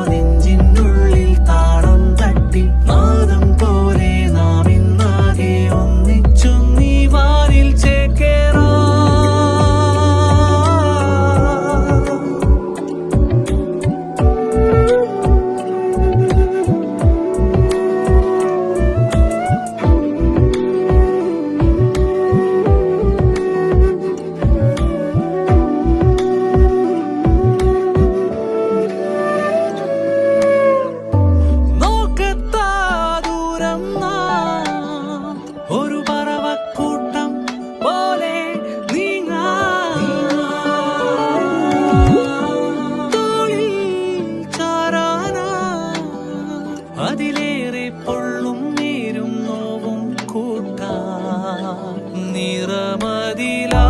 നെഞ്ചിനുള്ളിൽ താളം തട്ടി നാദം പോലെ നാം ഇന്നാകെ ഒന്നിച്ചു നീ വാനിൽ ചേക്കേറാ. ഒരു പറവക്കൂട്ടം പോലെ തോളിൽ ചാരാനാ അതിലേറെ പൊള്ളും നേരും നോവും കൂട്ടാ നിറമതിലാ